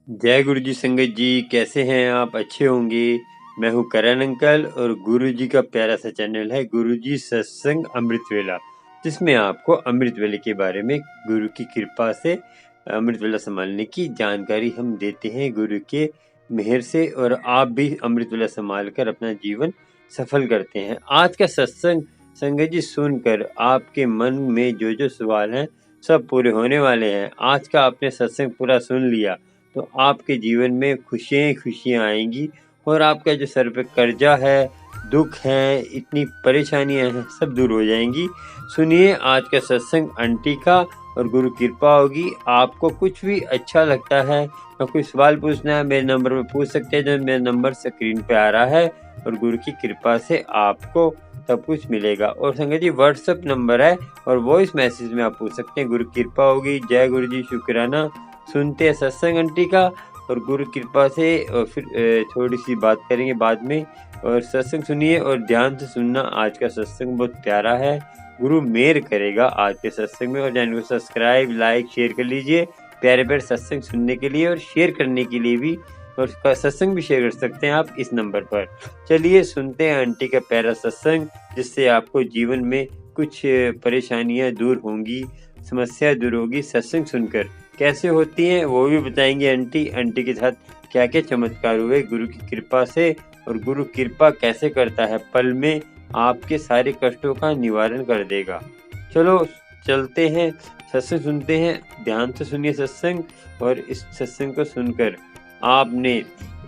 जय गुरु जी संगत जी, कैसे हैं आप? अच्छे होंगे। मैं हूं करण अंकल और गुरु जी का प्यारा सा चैनल है गुरु जी सत्संग अमृत वेला, जिसमें आपको अमृत वेले के बारे में गुरु की कृपा से अमृत वेला संभालने की जानकारी हम देते हैं गुरु के मेहर से, और आप भी अमृत वेला संभाल कर अपना जीवन सफल करते हैं। आज का सत्संग संगत जी सुनकर आपके मन में जो जो सवाल हैं सब पूरे होने वाले हैं। आज का आपने सत्संग पूरा सुन लिया तो आपके जीवन में खुशियाँ ही खुशियाँ आएंगी, और आपका जो सर पे कर्जा है, दुख है, इतनी परेशानियां हैं, सब दूर हो जाएंगी। सुनिए आज का सत्संग आंटी का, और गुरु कृपा होगी। आपको कुछ भी अच्छा लगता है या कोई सवाल पूछना है, मेरे नंबर पे पूछ सकते हैं, जो मेरा नंबर स्क्रीन पे आ रहा है, और गुरु की कृपा से आपको सब कुछ मिलेगा। और संगत जी व्हाट्सएप नंबर है और वॉइस मैसेज में आप पूछ सकते हैं। गुरु कृपा होगी। जय गुरु जी, शुक्राना। सुनते हैं सत्संग आंटी का, और गुरु कृपा से और फिर थोड़ी सी बात करेंगे बाद में। और सत्संग सुनिए और ध्यान से सुनना। आज का सत्संग बहुत प्यारा है, गुरु मेहर करेगा आज के सत्संग में। और चैनल को सब्सक्राइब, लाइक, शेयर कर लीजिए प्यारे प्यारे सत्संग सुनने के लिए और शेयर करने के लिए भी। और सत्संग भी शेयर कर सकते हैं आप इस नंबर पर। चलिए सुनते हैं आंटी का प्यारा सत्संग, जिससे आपको जीवन में कुछ परेशानियां दूर होंगी, समस्या दूर होगी। सत्संग सुनकर कैसे होती हैं वो भी बताएंगे आंटी के साथ क्या क्या चमत्कार हुए गुरु की कृपा से, और गुरु कृपा कैसे करता है, पल में आपके सारे कष्टों का निवारण कर देगा। चलो चलते हैं, सत्संग सुनते हैं। ध्यान से सुनिए सत्संग, और इस सत्संग को सुनकर आपने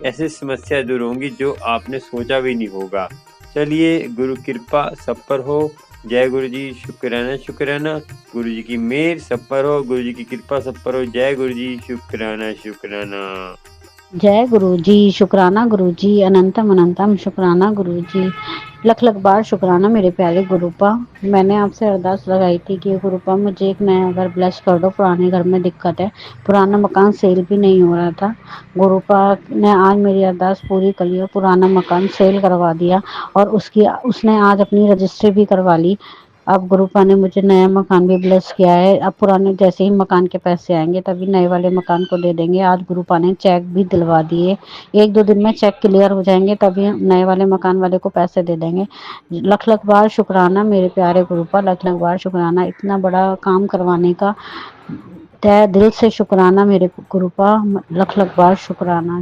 ऐसी समस्या दूर होंगी जो आपने सोचा भी नहीं होगा। चलिए गुरु कृपा सब पर हो। जय गुरु जी, शुक्राना शुक्राना। गुरु जी की मेहर सब पर हो, गुरु जी की कृपा सब पर हो। जय गुरु जी, शुक्राना शुक्राना। जय गुरु जी, शुक्राना गुरु जी, अनंतम अनंतम शुक्राना गुरु जी। लख लख बार शुक्राना मेरे प्यारे गुरुपा। मैंने आपसे अरदास लगाई थी कि गुरुपा मुझे एक नया घर ब्लेस कर दो, पुराने घर में दिक्कत है, पुराना मकान सेल भी नहीं हो रहा था। गुरुपा ने आज मेरी अरदास पूरी कर ली और पुराना मकान सेल करवा दिया, और उसने आज अपनी रजिस्ट्री भी करवा ली। अब गुरुपा ने मुझे नया मकान भी ब्लेस किया है। अब पुराने जैसे ही मकान के पैसे आएंगे तभी नए वाले मकान को दे देंगे। आज गुरुपा ने चेक भी दिलवा दिए। 1-2 दिन में चेक क्लियर हो जाएंगे तभी नए वाले मकान वाले को पैसे दे देंगे। लख लख बार शुक्राना मेरे प्यारे गुरुपा, लख लख बार शुक्राना। इतना बड़ा काम करवाने का तहे दिल से शुक्राना मेरे गुरुपा, लख लख बार शुक्राना।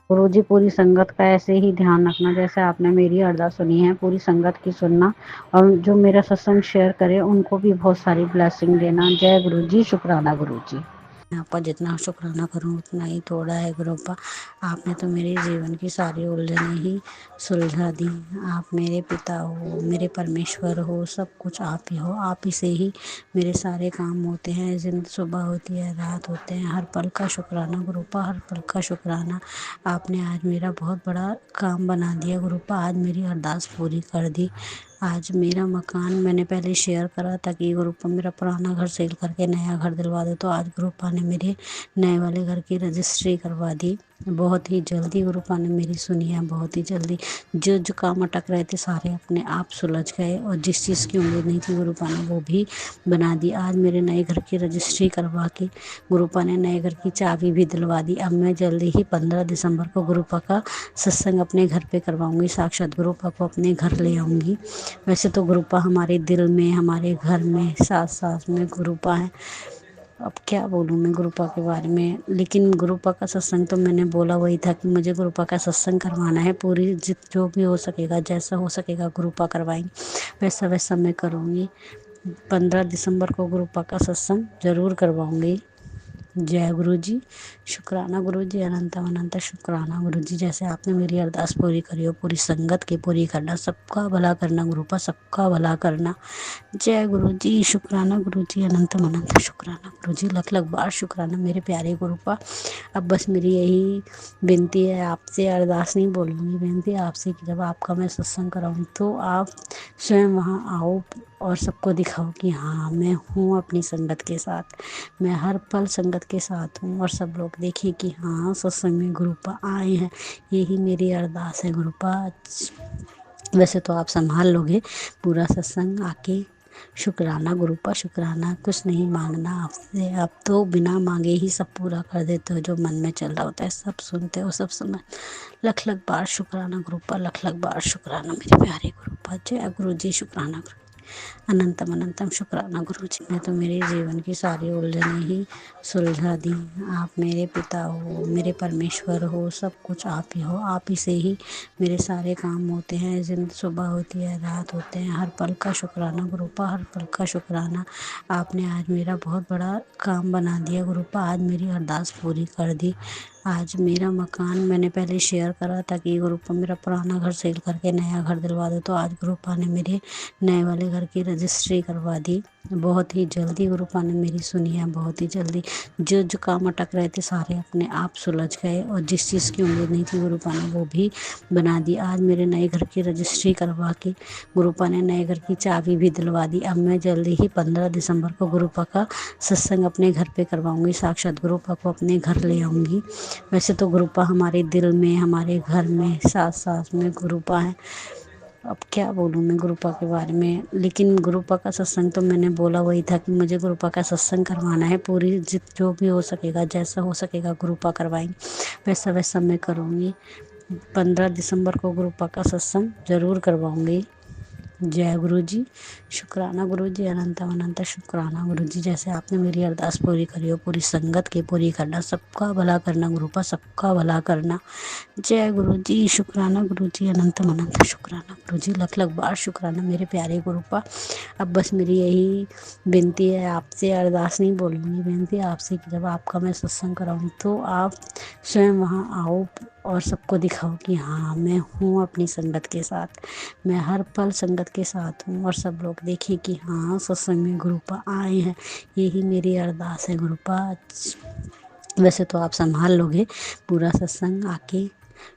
गुरु जी पूरी संगत का ऐसे ही ध्यान रखना, जैसे आपने मेरी अरदास सुनी है पूरी संगत की सुनना, और जो मेरा सत्संग शेयर करे उनको भी बहुत सारी ब्लेसिंग देना। जय गुरु जी, शुक्राना गुरु जी। आपका जितना शुक्राना करूं उतना ही थोड़ा है गुरुपा। आपने तो मेरे जीवन की सारी उलझनें ही सुलझा दी। आप मेरे पिता हो, मेरे परमेश्वर हो, सब कुछ आप ही हो। आप ही से ही मेरे सारे काम होते हैं। जिन सुबह होती है, रात होते हैं, हर पल का शुक्राना गुरुपा, हर पल का शुक्राना। आपने आज मेरा बहुत बड़ा काम बना दिया गुरुपा। आज मेरी अरदास पूरी कर दी। आज मेरा मकान मैंने पहले शेयर करा था कि गुरुपा मेरा पुराना घर सेल करके नया घर दिलवा दे, तो आज गुरुपा ने मेरे नए वाले घर की रजिस्ट्री करवा दी। बहुत ही जल्दी गुरुपा ने मेरी सुनी है, बहुत ही जल्दी। जो जो काम अटक रहे थे सारे अपने आप सुलझ गए, और जिस चीज़ की उम्मीद नहीं थी गुरुपा ने वो भी बना दी। आज मेरे नए घर की रजिस्ट्री करवा के गुरुपा ने नए घर की चाबी भी दिलवा दी। अब मैं जल्दी ही 15 दिसंबर को गुरुपा का सत्संग अपने घर पे करवाऊंगी, साक्षात गुरुपा को अपने घर ले आऊँगी। वैसे तो गुरुपा हमारे दिल में, हमारे घर में, साथ साथ में गुरुपा है। अब क्या बोलूँ मैं गुरुपा के बारे में, लेकिन गुरुपा का सत्संग तो मैंने बोला वही था कि मुझे गुरुपा का सत्संग करवाना है। पूरी जो भी हो सकेगा, जैसा हो सकेगा गुरुपा करवाएंगे, वैसा वैसा मैं करूँगी। 15 दिसंबर को गुरुपा का सत्संग जरूर करवाऊँगी। जय गुरु जी, शुक्राना गुरु जी, अनंत अनंत शुक्राना गुरु जी। जैसे आपने मेरी अरदास पूरी करी हो, पूरी संगत की पूरी करना, सबका भला करना गुरुपा, सबका भला करना। जय गुरु जी, शुक्राना गुरु जी, अनंत अनंत शुक्राना गुरु जी, लख लख बार शुक्राना मेरे प्यारे गुरुपा। अब बस मेरी यही विनती है आपसे, अरदास नहीं बोलूँगी, विनती है आपसे कि जब आपका मैं सत्संग कराऊँ तो आप स्वयं वहाँ आओ और सबको दिखाओ कि हाँ मैं हूँ अपनी संगत के साथ, मैं हर पल संगत के साथ हूँ, और सब लोग देखें कि हाँ सत्संग में गुरुपा आए हैं। यही मेरी अरदास है गुरुपा। वैसे तो आप संभाल लोगे पूरा सत्संग आके, शुक्राना गुरुपा शुक्राना, कुछ नहीं मांगना आपसे, आप तो बिना मांगे ही सब पूरा कर देते हो जो मन में चल रहा होता है, सब सुनते हो, सब समय। लख लख बार शुक्राना गुरुपा, लख लख बार शुक्राना मेरे प्यारे गुरुपा। जय गुरु जी, शुक्राना गुरु, अनंतम अनंतम शुक्राना गुरु जी ने तो मेरे जीवन की सारी उलझनें ही सुलझा दी। आप मेरे पिता हो, मेरे परमेश्वर हो, सब कुछ आप ही हो, आप ही से ही मेरे सारे काम होते हैं। जिन सुबह होती है, रात होते हैं, हर पल का शुक्राना गुरुपा, हर पल का शुक्राना। आपने आज मेरा बहुत बड़ा काम बना दिया गुरुपा, आज मेरी अरदास पूरी कर दी। आज मेरा मकान मैंने पहले शेयर करा था कि गुरुपा मेरा पुराना घर सेल करके नया घर दिलवा दो, तो आज गुरुपा ने मेरे नए वाले घर की रजिस्ट्री करवा दी। बहुत ही जल्दी गुरुपा ने मेरी सुनी है, बहुत ही जल्दी। जो जो काम अटक रहे थे सारे अपने आप सुलझ गए, और जिस चीज़ की उम्मीद नहीं थी गुरुपा ने वो भी बना दी। आज मेरे नए घर की रजिस्ट्री करवा के गुरुपा ने नए घर की चाबी भी दिलवा दी। अब मैं जल्दी ही 15 दिसंबर को गुरुपा का सत्संग अपने घर पे करवाऊंगी, साक्षात गुरुपा को अपने घर ले आऊँगी। वैसे तो गुरुपा हमारे दिल में, हमारे घर में, साथ साथ में गुरुपा है। अब क्या बोलूँ मैं गुरुपा के बारे में, लेकिन गुरुपा का सत्संग तो मैंने बोला वही था कि मुझे गुरुपा का सत्संग करवाना है। पूरी जो भी हो सकेगा, जैसा हो सकेगा गुरुपा करवाएंगे, वैसा वैसा मैं करूँगी। 15 दिसंबर को गुरुपा का सत्संग जरूर करवाऊँगी। जय गुरु जी, शुक्राना गुरु जी, अनंत अनंत शुक्राना गुरु जी। जैसे आपने मेरी अरदास पूरी करी हो, पूरी संगत की पूरी करना, सबका भला करना गुरुपा, सबका भला करना। जय गुरु जी, शुक्राना गुरु जी, अनंत अनंत शुक्राना गुरु जी, लख लख बार शुक्राना मेरे प्यारे गुरुपा। अब बस मेरी यही विनती है आपसे, अरदास नहीं बोलूँगी, विनती है आपसे कि जब आपका मैं सत्संग कराऊँ तो आप स्वयं वहाँ आओ और सबको दिखाओ कि हाँ मैं हूँ अपनी संगत के साथ, मैं हर पल संगत के साथ हूँ, और सब लोग देखें कि हाँ सत्संग में गुरुपा आए हैं। यही मेरी अरदास है गुरुपा। वैसे तो आप संभाल लोगे पूरा सत्संग आके।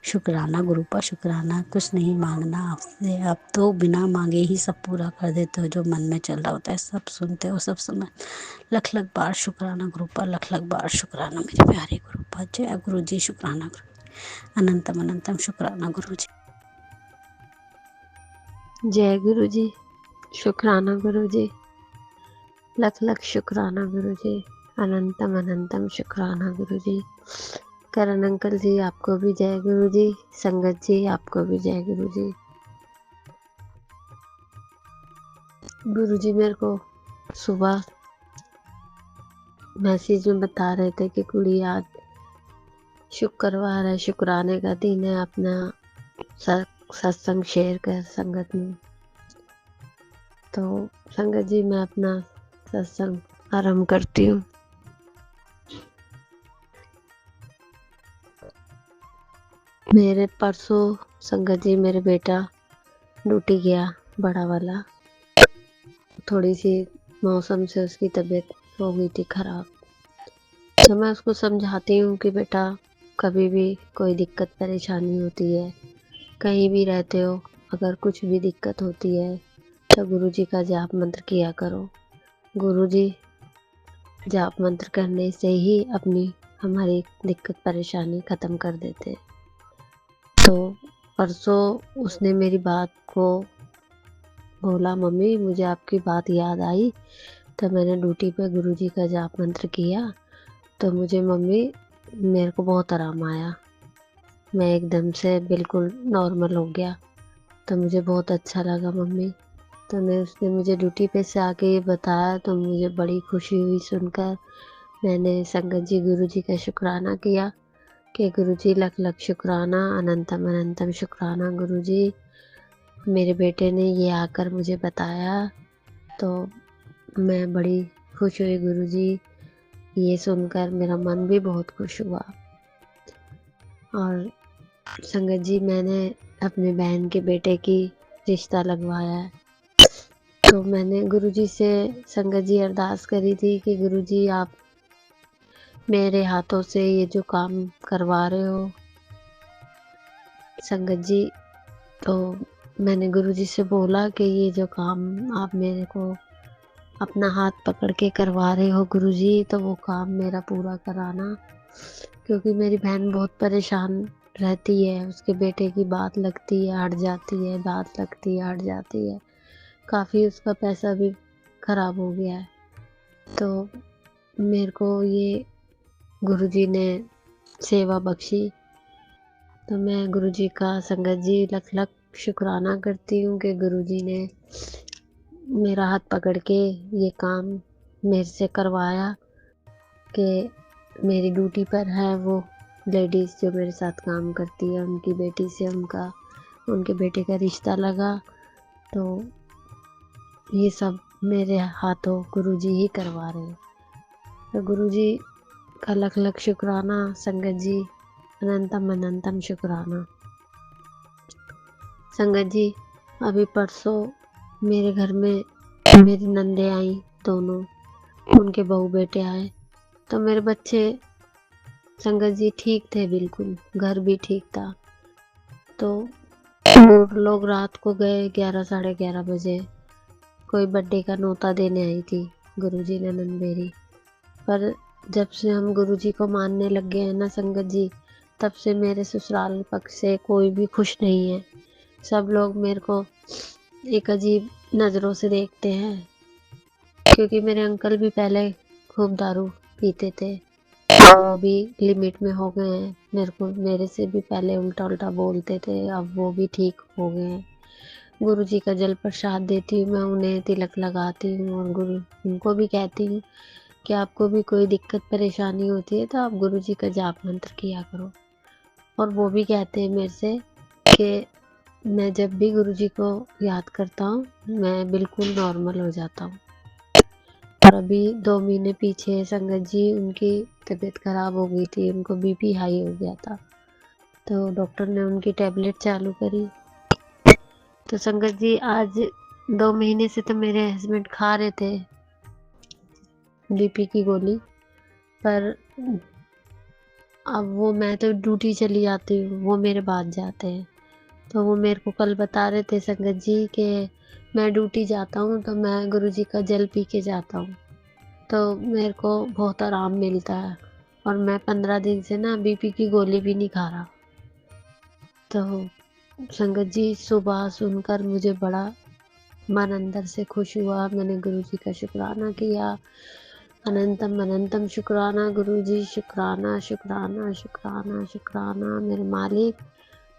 शुक्राना गुरुपा शुक्राना, कुछ नहीं मांगना आपसे, आप तो बिना मांगे ही सब पूरा कर देते हो जो मन में चल रहा होता है, सब सुनते हो, सब समय। लख लख बार शुक्राना गुरुपा, लख लख बार शुक्राना मेरे प्यारे गुरुपा। जय गुरु जी, शुक्राना गुरु, अनंतम अनंतम शुक्राना गुरु जी। जय गुरु जी, शुक्राना गुरु जी, लख लख शुक्राना गुरु जी, अनंतम अनंतम शुक्राना गुरु जी। करण अंकल जी आपको भी जय गुरु जी, संगत जी आपको भी जय गुरु जी। गुरु जी मेरे को सुबह मैसेज में बता रहे थे कि कुड़ी आज शुक्रवार है, शुक्राने का दिन है, अपना सत्संग शेयर कर संगत में। तो संगत जी मैं अपना सत्संग आरंभ करती हूँ। मेरे परसों संगत जी मेरे बेटा ड्यूटी गया, बड़ा वाला, थोड़ी सी मौसम से उसकी तबीयत हो गई थी खराब। तो मैं उसको समझाती हूँ कि बेटा कभी भी कोई दिक्कत परेशानी होती है, कहीं भी रहते हो, अगर कुछ भी दिक्कत होती है तो गुरु जी का जाप मंत्र किया करो। गुरु जी जाप मंत्र करने से ही अपनी हमारी दिक्कत परेशानी ख़त्म कर देते। तो परसों उसने मेरी बात को बोला, मम्मी मुझे आपकी बात याद आई, तो मैंने ड्यूटी पे गुरु जी का जाप मंत्र किया, तो मुझे मम्मी मेरे को बहुत आराम आया, मैं एकदम से बिल्कुल नॉर्मल हो गया, तो मुझे बहुत अच्छा लगा मम्मी। तो उसने मुझे ड्यूटी पे से आके ये बताया, तो मुझे बड़ी खुशी हुई सुनकर। मैंने संगत जी गुरु जी का शुक्राना किया कि गुरु जी लख लख शुक्राना, अनंतम अनंतम शुक्राना गुरु जी। मेरे बेटे ने ये आकर मुझे बताया तो मैं बड़ी खुश हुई गुरु जी, ये सुनकर मेरा मन भी बहुत खुश हुआ। और संगत जी मैंने अपने बहन के बेटे की रिश्ता लगवाया है, तो मैंने गुरु जी से संगत जी अरदास करी थी कि गुरु जी आप मेरे हाथों से ये जो काम करवा रहे हो संगत जी, तो मैंने गुरु जी से बोला कि ये जो काम आप मेरे को अपना हाथ पकड़ के करवा रहे हो गुरु जी, तो वो काम मेरा पूरा कराना, क्योंकि मेरी बहन बहुत परेशान रहती है, उसके बेटे की बात लगती है हट जाती है, बात लगती है हट जाती है, काफ़ी उसका पैसा भी खराब हो गया है। तो मेरे को ये गुरुजी ने सेवा बख्शी, तो मैं गुरुजी का संगत जी लख लख शुक्राना करती हूँ कि गुरुजी ने मेरा हाथ पकड़ के ये काम मेरे से करवाया कि मेरी ड्यूटी पर है वो लेडीज़ जो मेरे साथ काम करती है, उनकी बेटी से उनके बेटे का रिश्ता लगा। तो ये सब मेरे हाथों गुरुजी ही करवा रहे हैं। तो गुरुजी का लख लख शुक्राना, संगत जी अनंतम अनंतम शुक्राना। संगत जी, अभी परसों मेरे घर में मेरी नंदे आई दोनों, उनके बहू बेटे आए। तो मेरे बच्चे संगत जी ठीक थे बिल्कुल, घर भी ठीक था। तो वो लोग रात को गए 11 साढ़े 11 बजे, कोई बर्थडे का न्योता देने आई थी गुरुजी ननद मेरी। पर जब से हम गुरुजी को मानने लग गए हैं ना संगत जी, तब से मेरे ससुराल पक्ष से कोई भी खुश नहीं है। सब लोग मेरे को एक अजीब नज़रों से देखते हैं, क्योंकि मेरे अंकल भी पहले खूब दारू पीते थे, वो भी लिमिट में हो गए हैं। मेरे से भी पहले उल्टा उल्टा बोलते थे, अब वो भी ठीक हो गए हैं। गुरुजी का जल प्रसाद देती हूँ मैं उन्हें, तिलक लगाती हूँ और उनको भी कहती हूँ कि आपको भी कोई दिक्कत परेशानी होती है तो आप गुरुजी का जाप मंत्र किया करो। और वो भी कहते हैं मेरे से कि मैं जब भी गुरुजी को याद करता हूँ मैं बिल्कुल नॉर्मल हो जाता हूँ। और अभी 2 महीने पीछे संगत जी उनकी तबीयत खराब हो गई थी, उनको बीपी हाई हो गया था। तो डॉक्टर ने उनकी टैबलेट चालू करी। तो संगत जी आज 2 महीने से तो मेरे हस्बैंड खा रहे थे बीपी की गोली, पर अब वो मैं तो ड्यूटी चली जाती हूँ, वो मेरे बाद जाते हैं। तो वो मेरे को कल बता रहे थे संगत जी कि मैं ड्यूटी जाता हूँ तो मैं गुरुजी का जल पी के जाता हूँ, तो मेरे को बहुत आराम मिलता है। और मैं 15 दिन से ना बीपी की गोली भी नहीं खा रहा। तो संगत जी सुबह सुनकर मुझे बड़ा मन अंदर से खुश हुआ। मैंने गुरुजी का शुक्राना किया, अनंतम अनंतम शुक्राना गुरुजी, शुक्राना शुक्राना शुक्राना शुक्राना मेरे मालिक,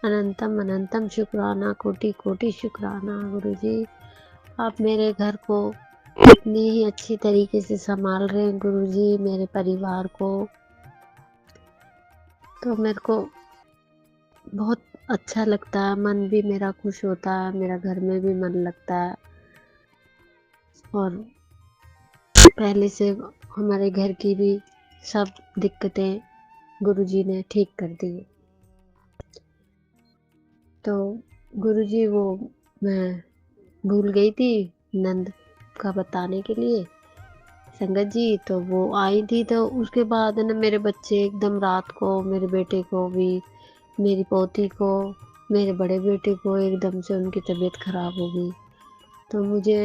अनंतम अनंतम शुक्राना, कोटि कोटि शुक्राना गुरुजी। आप मेरे घर को इतनी ही अच्छी तरीके से संभाल रहे हैं गुरुजी, मेरे परिवार को। तो मेरे को बहुत अच्छा लगता है, मन भी मेरा खुश होता है, मेरा घर में भी मन लगता है। और पहले से हमारे घर की भी सब दिक्कतें गुरुजी ने ठीक कर दी। तो गुरुजी वो मैं भूल गई थी नंद का बताने के लिए संगत जी, तो वो आई थी। तो उसके बाद ना मेरे बच्चे एकदम रात को, मेरे बेटे को भी, मेरी पोती को, मेरे बड़े बेटे को एकदम से उनकी तबीयत खराब हो गई। तो मुझे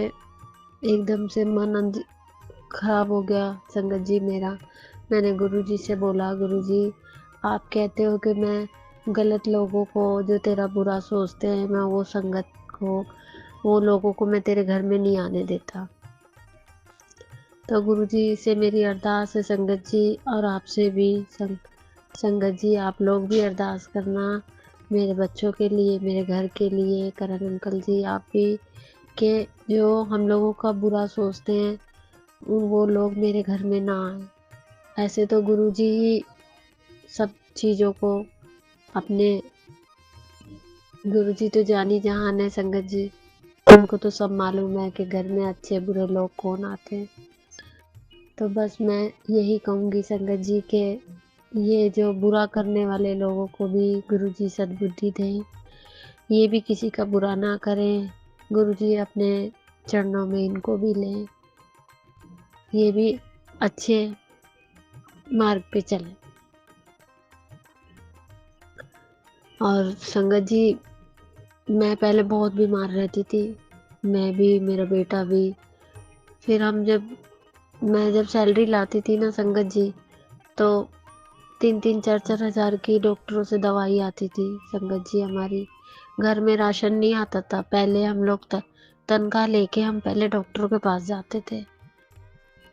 एकदम से मन खराब हो गया संगत जी मेरा। मैंने गुरुजी से बोला, गुरुजी आप कहते हो कि मैं गलत लोगों को जो तेरा बुरा सोचते हैं, मैं वो संगत को, वो लोगों को मैं तेरे घर में नहीं आने देता। तो गुरुजी से मेरी अरदास है संगत जी, और आपसे भी संगत जी आप लोग भी अरदास करना मेरे बच्चों के लिए, मेरे घर के लिए। करण अंकल जी आप भी, कि जो हम लोगों का बुरा सोचते हैं वो लोग मेरे घर में ना आए। ऐसे तो गुरुजी ही सब चीज़ों को अपने, गुरुजी तो जानी जहान है संगत जी, उनको तो सब मालूम है कि घर में अच्छे बुरे लोग कौन आते हैं। तो बस मैं यही कहूँगी संगत जी के ये जो बुरा करने वाले लोगों को भी गुरुजी सद्बुद्धि दें, ये भी किसी का बुरा ना करें। गुरुजी अपने चरणों में इनको भी लें, ये भी अच्छे मार्ग पे चलें। और संगत जी मैं पहले बहुत बीमार रहती थी, मैं भी, मेरा बेटा भी। फिर मैं जब सैलरी लाती थी ना संगत जी, तो 3-3 4-4 हज़ार की डॉक्टरों से दवाई आती थी संगत जी। हमारी घर में राशन नहीं आता था, पहले हम लोग तनख्वाह लेके हम पहले डॉक्टर के पास जाते थे।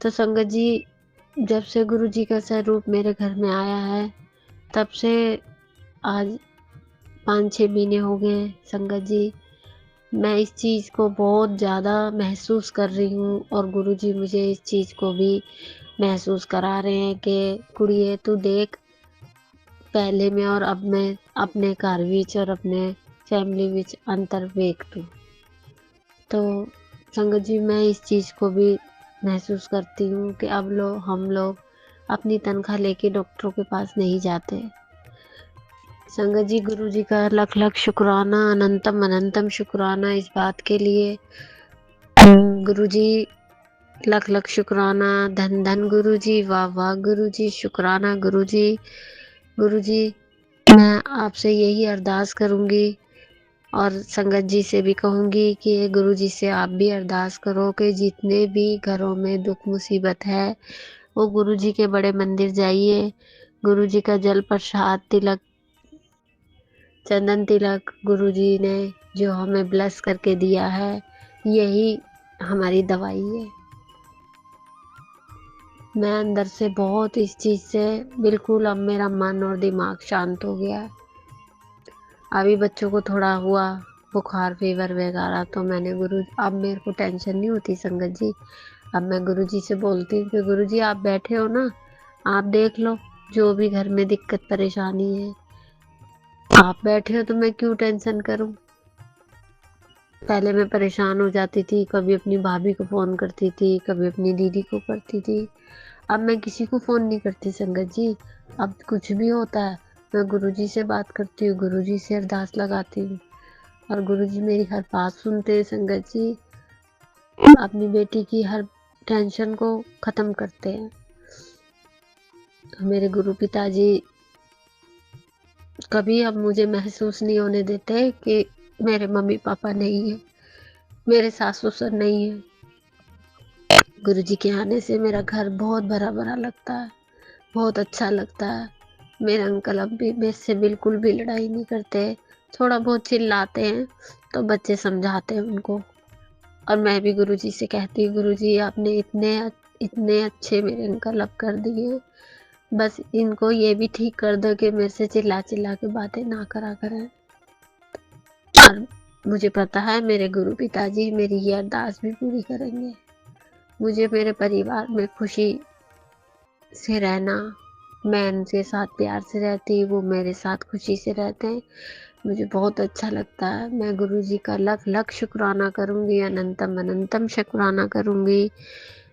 तो संगत जी, जब से गुरु जी का स्वरूप मेरे घर में आया है, तब से आज 5-6 महीने हो गए संगत जी, मैं इस चीज़ को बहुत ज़्यादा महसूस कर रही हूँ और गुरु जी मुझे इस चीज़ को भी महसूस करा रहे हैं कि कुड़िए तू देख, पहले में और अब में अपने घर विच और अपने फैमिली विच अंतर वेख तू। तो संगत जी, मैं इस चीज़ को भी महसूस करती हूँ कि अब हम लोग अपनी तनख्वाह लेके डॉक्टरों के पास नहीं जाते। संगत जी, गुरु जी का लख लख शुक्राना, अनंतम अनंतम शुक्राना इस बात के लिए। गुरु जी, लख लख शुक्राना, धन धन गुरु जी, वाह वाह गुरु जी, शुक्राना गुरु जी। गुरु जी, मैं आपसे यही अरदास करूँगी और संगत जी से भी कहूँगी कि गुरु जी से आप भी अरदास करो कि जितने भी घरों में दुख मुसीबत है, वो गुरु जी के बड़े मंदिर जाइए। गुरु जी का जल प्रसाद तिलक, चंदन तिलक गुरु जी ने जो हमें ब्लेस करके दिया है, यही हमारी दवाई है। मैं अंदर से बहुत इस चीज़ से बिल्कुल, अब मेरा मन और दिमाग शांत हो गया है। अभी बच्चों को थोड़ा हुआ बुखार फीवर वगैरह, तो मैंने अब मेरे को टेंशन नहीं होती संगत जी। अब मैं गुरु जी से बोलती हूँ कि गुरु जी आप बैठे हो ना, आप देख लो जो भी घर में दिक्कत परेशानी है, आप बैठे हो तो मैं क्यों टेंशन करूँ। पहले मैं परेशान हो जाती थी, कभी अपनी भाभी को फ़ोन करती थी, कभी अपनी दीदी को करती थी। अब मैं किसी को फ़ोन नहीं करती संगत जी। अब कुछ भी होता है, मैं गुरुजी से बात करती हूँ, गुरुजी से अरदास लगाती हूँ और गुरुजी मेरी हर बात सुनते हैं संगत जी। अपनी बेटी की हर टेंशन को ख़त्म करते हैं। मेरे गुरु पिताजी कभी अब मुझे महसूस नहीं होने देते कि मेरे मम्मी पापा नहीं है, मेरे सास ससुर नहीं है। गुरुजी के आने से मेरा घर बहुत भरा भरा लगता है, बहुत अच्छा लगता है। मेरे अंकल अब भी मेरे से बिल्कुल भी लड़ाई नहीं करते, थोड़ा बहुत चिल्लाते हैं तो बच्चे समझाते हैं उनको। और मैं भी गुरुजी से कहती हूँ, गुरुजी आपने इतने अच्छे मेरे अंकल अब कर दिए, बस इनको ये भी ठीक कर दो कि मेरे से चिल्ला चिल्ला के बातें ना करा करें। और मुझे पता है मेरे गुरु पिताजी मेरी ये अरदास भी पूरी करेंगे। मुझे मेरे परिवार में खुशी से रहना, मैं उनके साथ प्यार से रहती, वो मेरे साथ खुशी से रहते हैं, मुझे बहुत अच्छा लगता है। मैं गुरुजी का लख लख शुक्राना करूँगी, अनंतम अनंतम शुक्राना करूँगी।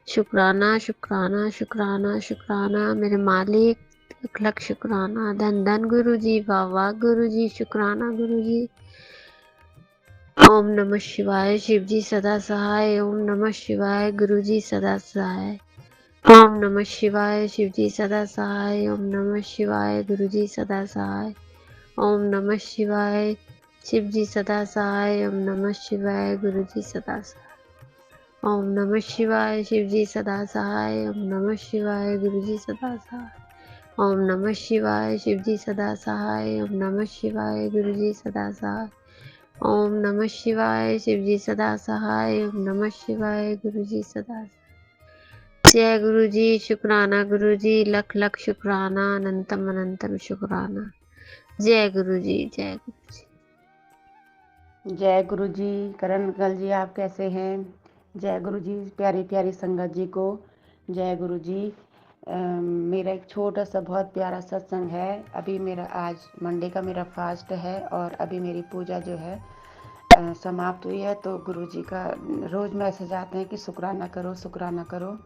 शुक्राना शुक्राना शुक्राना शुक्राना मेरे मालिक, लख लख शुक्राना। धन धन गुरुजी, वाह वाह गुरुजी, शुक्राना गुरुजी। ओम नमः शिवाय, शिवजी सदा सहाय। ओम नमः शिवाय, गुरुजी सदा सहाय। ओम नमः शिवाय, शिवजी सदा सहाय। ओम नमः शिवाय, गुरुजी सदा सहाय। ओम नमः शिवाय, शिवजी सदा सहाय। ओम नमः शिवाय, गुरुजी सदा सहाय। ओम नमः शिवाय, शिवजी सदा सहाय। ओम नमः शिवाय, गुरुजी सदा सहाय। ओम नमः शिवाय, शिवजी सदा सहाय। ओम नमः शिवाय, गुरुजी सदा सहाय। ओम नमः शिवाय, शिवजी सदा सहाय। ओम नमः शिवाय, गुरुजी सदा सहाय। जय गुरु जी, शुक्राना गुरु जी, लख लख शुक्राना, अनंतम अनंतम शुक्राना। जय गुरु जी, जय गुरु जी। जय गुरु जी। करण अंकल जी आप कैसे हैं? जय गुरु जी, प्यारी प्यारी संगत जी को जय गुरु जी। मेरा एक छोटा सा बहुत प्यारा सत्संग है। अभी मेरा आज मंडे का मेरा फास्ट है और अभी मेरी पूजा जो है समाप्त हुई है। तो गुरु जी का रोज़ मैसेज आते हैं कि शुक्राना करो शुक्राना करो।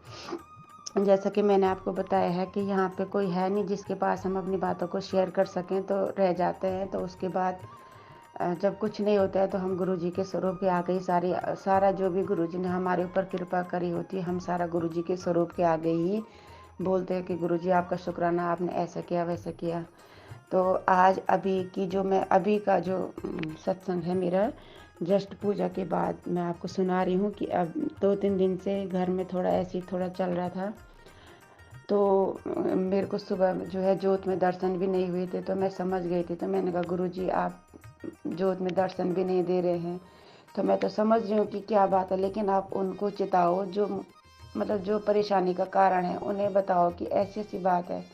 जैसा कि मैंने आपको बताया है कि यहाँ पे कोई है नहीं जिसके पास हम अपनी बातों को शेयर कर सकें, तो रह जाते हैं। तो उसके बाद जब कुछ नहीं होता है तो हम गुरु जी के स्वरूप के आगे ही सारा जो भी गुरु जी ने हमारे ऊपर कृपा करी होती है, हम सारा गुरु जी के स्वरूप के आगे ही बोलते हैं कि गुरु जी आपका शुक्राना, आपने ऐसा किया वैसा किया। तो आज अभी का जो सत्संग है मेरा, जस्ट पूजा के बाद मैं आपको सुना रही हूँ कि अब 2-3 दिन से घर में थोड़ा चल रहा था। तो मेरे को सुबह जो है जोत में दर्शन भी नहीं हुए थे, तो मैं समझ गई थी। तो मैंने कहा गुरु जी आप जोत में दर्शन भी नहीं दे रहे हैं तो मैं तो समझ रही हूँ कि क्या बात है, लेकिन आप उनको चिताओ, जो मतलब जो परेशानी का कारण है उन्हें बताओ कि ऐसी ऐसी बात है।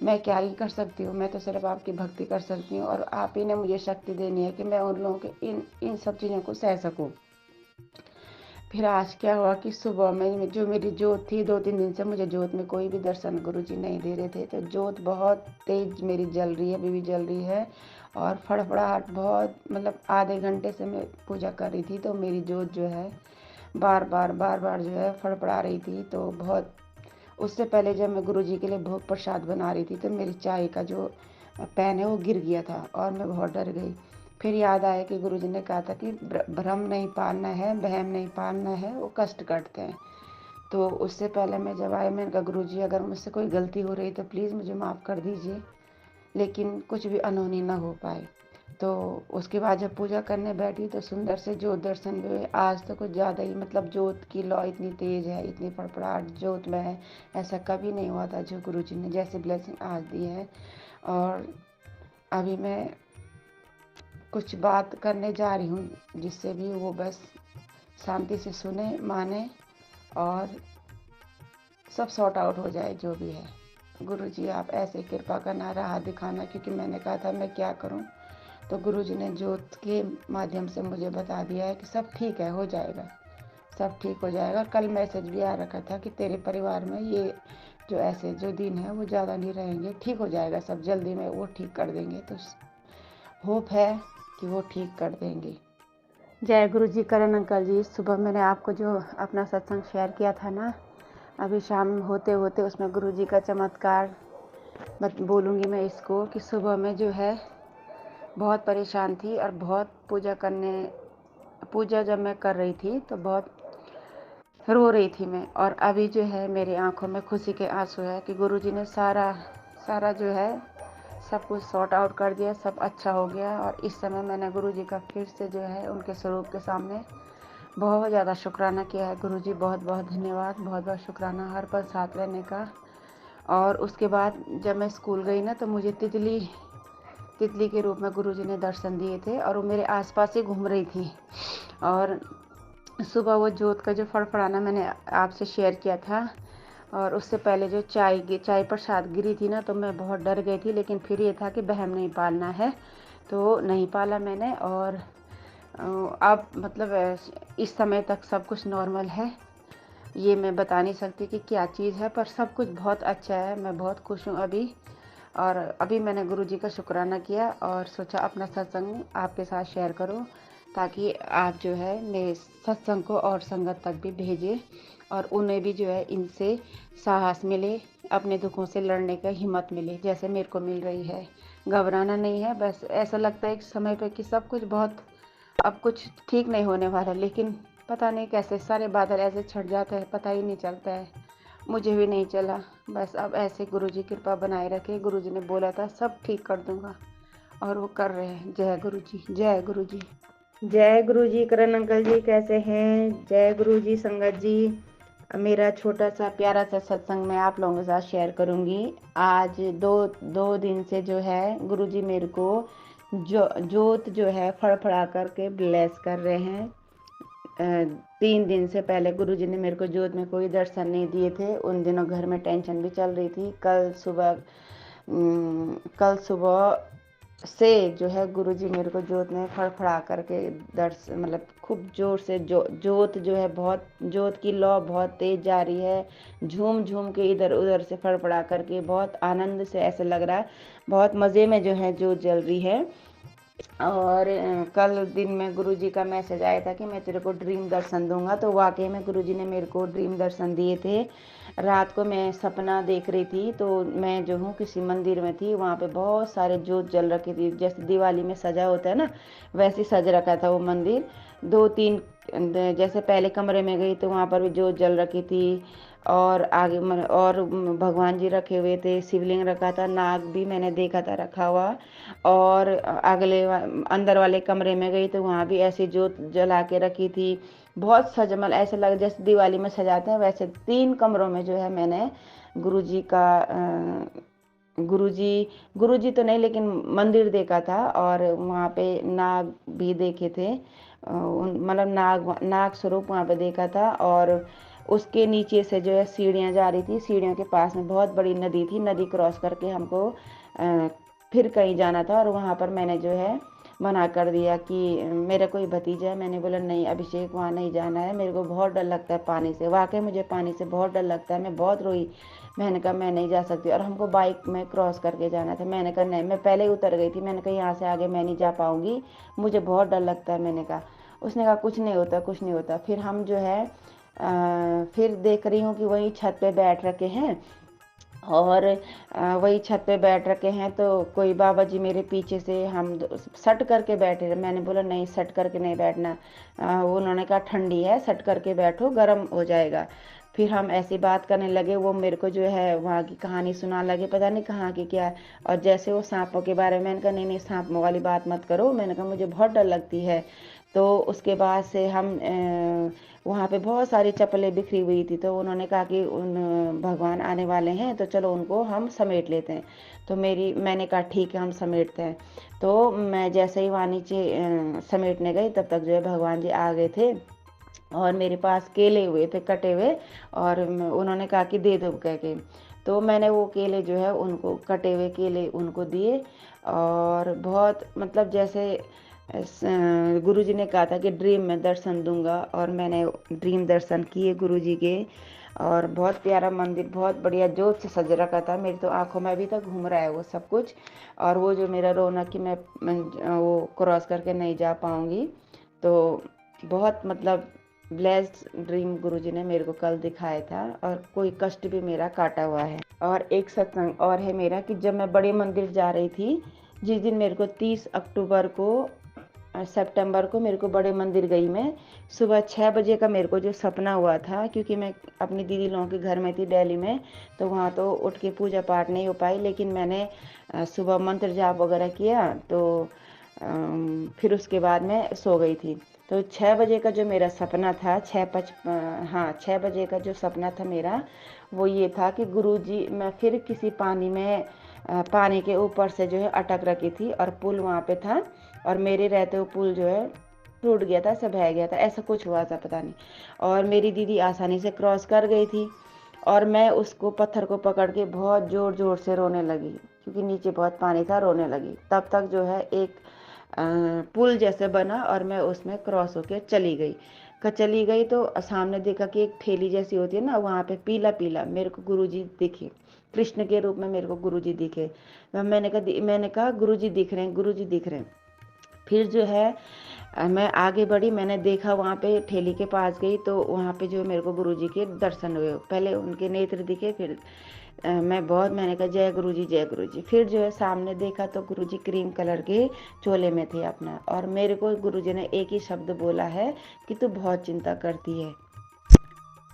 मैं क्या ही कर सकती हूँ, मैं तो सिर्फ आपकी भक्ति कर सकती हूँ, और आप ही ने मुझे शक्ति देनी है कि मैं उन लोगों के इन सब चीज़ों को सह सकूँ। फिर आज क्या हुआ कि सुबह में जो मेरी जोत थी, 2-3 दिन से मुझे जोत में कोई भी दर्शन गुरुजी नहीं दे रहे थे, तो जोत बहुत तेज मेरी जल रही है, अभी भी जल रही है, और फड़फड़ाहट बहुत, मतलब आधे घंटे से मैं पूजा कर रही थी, तो मेरी जोत जो है बार बार जो है फड़फड़ा रही थी। तो बहुत, उससे पहले जब मैं गुरुजी के लिए भोग प्रसाद बना रही थी तो मेरी चाय का जो पैन है वो गिर गया था और मैं बहुत डर गई। फिर याद आया कि गुरुजी ने कहा था कि भ्रम नहीं पालना है, वहम नहीं पालना है, वो कष्ट करते हैं। तो उससे पहले मैं जब आई, मैंने कहा गुरुजी अगर मुझसे कोई गलती हो रही तो प्लीज़ मुझे माफ़ कर दीजिए, लेकिन कुछ भी अनहोनी ना हो पाए। तो उसके बाद जब पूजा करने बैठी तो सुंदर से जोत दर्शन भी हुए। आज तो कुछ ज़्यादा ही, मतलब जोत की लौ इतनी तेज़ है, इतनी फड़फड़ाहट जोत में है, ऐसा कभी नहीं हुआ था जो गुरुजी ने जैसे ब्लेसिंग आज दी है। और अभी मैं कुछ बात करने जा रही हूँ जिससे भी वो बस शांति से सुने, माने, और सब सॉर्ट आउट हो जाए जो भी है। गुरुजी आप ऐसे कृपा करना, राह दिखाना, क्योंकि मैंने कहा था मैं क्या करूँ, तो गुरुजी ने जोत के माध्यम से मुझे बता दिया है कि सब ठीक है, हो जाएगा, सब ठीक हो जाएगा। कल मैसेज भी आ रखा था कि तेरे परिवार में ये जो ऐसे जो दिन है वो ज़्यादा नहीं रहेंगे, ठीक हो जाएगा, सब जल्दी में वो ठीक कर देंगे। तो होप है कि वो ठीक कर देंगे। जय गुरु जी। करण अंकल जी, सुबह मैंने आपको जो अपना सत्संग शेयर किया था ना, अभी शाम होते होते उसमें गुरु जी का चमत्कार बोलूँगी मैं इसको, कि सुबह में जो है बहुत परेशान थी और बहुत पूजा जब मैं कर रही थी तो बहुत रो रही थी मैं। और अभी जो है मेरी आंखों में खुशी के आंसू है कि गुरुजी ने सारा जो है सब कुछ सॉर्ट आउट कर दिया, सब अच्छा हो गया। और इस समय मैंने गुरुजी का फिर से जो है उनके स्वरूप के सामने बहुत ज़्यादा शुक्राना किया है। गुरुजी बहुत बहुत धन्यवाद, बहुत बहुत शुक्राना हर पल साथ रहने का। और उसके बाद जब मैं स्कूल गई ना तो मुझे तितली के रूप में गुरुजी ने दर्शन दिए थे और वो मेरे आसपास ही घूम रही थी। और सुबह वो जोत का जो फड़फड़ाना मैंने आपसे शेयर किया था, और उससे पहले जो चाय प्रसाद गिरी थी ना, तो मैं बहुत डर गई थी, लेकिन फिर ये था कि बहम नहीं पालना है, तो नहीं पाला मैंने। और अब मतलब इस समय तक सब कुछ नॉर्मल है। ये मैं बता नहीं सकती कि क्या चीज़ है, पर सब कुछ बहुत अच्छा है, मैं बहुत खुश हूँ अभी। और अभी मैंने गुरुजी का शुक्राना किया और सोचा अपना सत्संग आपके साथ शेयर करूँ, ताकि आप जो है मेरे सत्संग को और संगत तक भी भेजें और उन्हें भी जो है इनसे साहस मिले, अपने दुखों से लड़ने का हिम्मत मिले जैसे मेरे को मिल रही है। घबराना नहीं है, बस ऐसा लगता है एक समय पे कि सब कुछ बहुत, अब कुछ ठीक नहीं होने वाला, लेकिन पता नहीं कैसे सारे बादल ऐसे छट जाते हैं, पता ही नहीं चलता है। मुझे भी नहीं चला, बस अब ऐसे गुरुजी कृपा बनाए रखे। गुरुजी ने बोला था सब ठीक कर दूंगा और वो कर रहे हैं। जय गुरुजी, जय गुरुजी, जय गुरुजी। करण अंकल जी कैसे हैं? जय गुरुजी। संगत जी, मेरा छोटा सा प्यारा सा सत्संग मैं आप लोगों के साथ शेयर करूंगी। आज दो दिन से जो है गुरुजी मेरे को जोत जो है फड़फड़ा करके ब्लेस कर रहे हैं। 3 दिन से पहले गुरुजी ने मेरे को जोत में कोई दर्शन नहीं दिए थे। उन दिनों घर में टेंशन भी चल रही थी। कल सुबह से जो है गुरुजी मेरे को जोत में फड़फड़ा करके दर्शन, मतलब खूब जोर से जोत जो है, बहुत जोत की लौ बहुत तेज जा रही है, झूम झूम के इधर उधर से फड़फड़ा करके बहुत आनंद से ऐसे लग रहा है, बहुत मज़े में जो है जोत जल रही है। और कल दिन में गुरुजी का मैसेज आया था कि मैं तेरे को ड्रीम दर्शन दूंगा, तो वाकई में गुरुजी ने मेरे को ड्रीम दर्शन दिए थे। रात को मैं सपना देख रही थी, तो मैं जो हूँ किसी मंदिर में थी, वहाँ पे बहुत सारे जोत जल रखी थी, जैसे दिवाली में सजा होता है ना, वैसे सज रखा था वो मंदिर। 2-3 जैसे पहले कमरे में गई तो वहाँ पर भी जोत जल रखी थी, और आगे और भगवान जी रखे हुए थे, शिवलिंग रखा था, नाग भी मैंने देखा था रखा हुआ। और अंदर वाले कमरे में गई तो वहाँ भी ऐसी जोत जला के रखी थी, बहुत सजमल, ऐसे लग जैसे दिवाली में सजाते हैं वैसे। 3 कमरों में जो है मैंने गुरुजी का गुरुजी तो नहीं, लेकिन मंदिर देखा था और वहाँ पे नाग भी देखे थे। मतलब नाग स्वरूप वहाँ पे देखा था। और उसके नीचे से जो है सीढ़ियाँ जा रही थी, सीढ़ियों के पास में बहुत बड़ी नदी थी। नदी क्रॉस करके हमको फिर कहीं जाना था। और वहाँ पर मैंने जो है मना कर दिया कि मेरा कोई भतीजा है। मैंने बोला नहीं अभिषेक, वहाँ नहीं जाना है, मेरे को बहुत डर लगता है पानी से। वाकई मुझे पानी से बहुत डर लगता है, मैं बहुत रोई। मैंने कहा मैं नहीं जा सकती। और हमको बाइक में क्रॉस करके जाना था। मैंने कहा नहीं, मैं पहले ही उतर गई थी। मैंने कहा यहाँ से आगे मैं नहीं जा पाऊँगी, मुझे बहुत डर लगता है। मैंने कहा, उसने कहा कुछ नहीं होता, कुछ नहीं होता। फिर हम जो है फिर देख रही हूँ कि वही छत पे बैठ रखे हैं। और वही छत पे बैठ रखे हैं तो कोई बाबा जी मेरे पीछे से हम सट करके बैठे रहे। मैंने बोला नहीं, सट करके नहीं बैठना। उन्होंने कहा ठंडी है, सट करके बैठो, गर्म हो जाएगा। फिर हम ऐसी बात करने लगे। वो मेरे को जो है वहाँ की कहानी सुना लगे, पता नहीं कहाँ की क्या। और जैसे वो सांपों के बारे में, मैंने कहा नहीं नहीं, सांपों वाली बात मत करो। मैंने कहा मुझे बहुत डर लगती है। तो उसके बाद से हम वहाँ पे बहुत सारी चप्पलें बिखरी हुई थी। तो उन्होंने कहा कि उन भगवान आने वाले हैं तो चलो उनको हम समेट लेते हैं। तो मैंने कहा ठीक है, हम समेटते हैं। तो मैं जैसे ही वहाँ नीचे समेटने गई, तब तक जो है भगवान जी आ गए थे। और मेरे पास केले हुए थे कटे हुए। और उन्होंने कहा कि दे दो कह के। तो मैंने वो केले जो है उनको, कटे हुए केले उनको दिए। और बहुत मतलब जैसे गुरुजी ने कहा था कि ड्रीम में दर्शन दूंगा, और मैंने ड्रीम दर्शन किए गुरुजी के। और बहुत प्यारा मंदिर, बहुत बढ़िया जोत से सज रखा था। मेरी तो आंखों में अभी तक घूम रहा है वो सब कुछ। और वो जो मेरा रोना कि मैं वो क्रॉस करके नहीं जा पाऊंगी, तो बहुत मतलब ब्लेस्ड ड्रीम गुरुजी ने मेरे को कल दिखाया था। और कोई कष्ट भी मेरा काटा हुआ है। और एक सत्संग और है मेरा कि जब मैं बड़े मंदिर जा रही थी, जिस दिन मेरे को 30 अक्टूबर को सितंबर को मेरे को बड़े मंदिर गई मैं। सुबह 6 बजे का मेरे को जो सपना हुआ था, क्योंकि मैं अपनी दीदी लोगों के घर में थी दिल्ली में, तो वहाँ तो उठ के पूजा पाठ नहीं हो पाई। लेकिन मैंने सुबह मंत्र जाप वगैरह किया। तो फिर उसके बाद मैं सो गई थी। तो 6 बजे का जो मेरा सपना था, 6 बजे का जो सपना था मेरा, वो ये था कि गुरुजी, मैं फिर किसी पानी में पानी के ऊपर से जो है अटक रखी थी। और पुल वहाँ पे था, और मेरे रहते हुए पुल जो है टूट गया था, सब बह गया था, ऐसा कुछ हुआ था पता नहीं। और मेरी दीदी आसानी से क्रॉस कर गई थी। और मैं उसको पत्थर को पकड़ के बहुत ज़ोर ज़ोर से रोने लगी, क्योंकि नीचे बहुत पानी था, रोने लगी। तब तक जो है एक पुल जैसे बना, और मैं उसमें क्रॉस होके चली गई। तो सामने देखा कि एक थैली जैसी होती है ना, वहाँ पे पीला पीला मेरे को गुरुजी दिखे, कृष्ण के रूप में मेरे को गुरुजी दिखे। मैंने कहा गुरुजी दिख रहे हैं, गुरुजी दिख रहे हैं। फिर जो है मैं आगे बढ़ी, मैंने देखा वहाँ पे ठेली के पास गई, तो वहाँ पे जो मेरे को गुरुजी के दर्शन हुए। पहले उनके नेत्र दिखे, फिर मैंने कहा जय गुरुजी, जय गुरुजी। फिर जो है सामने देखा तो गुरुजी क्रीम कलर के चोले में थे अपना। और मेरे को गुरुजी ने एक ही शब्द बोला है कि तू बहुत चिंता करती है।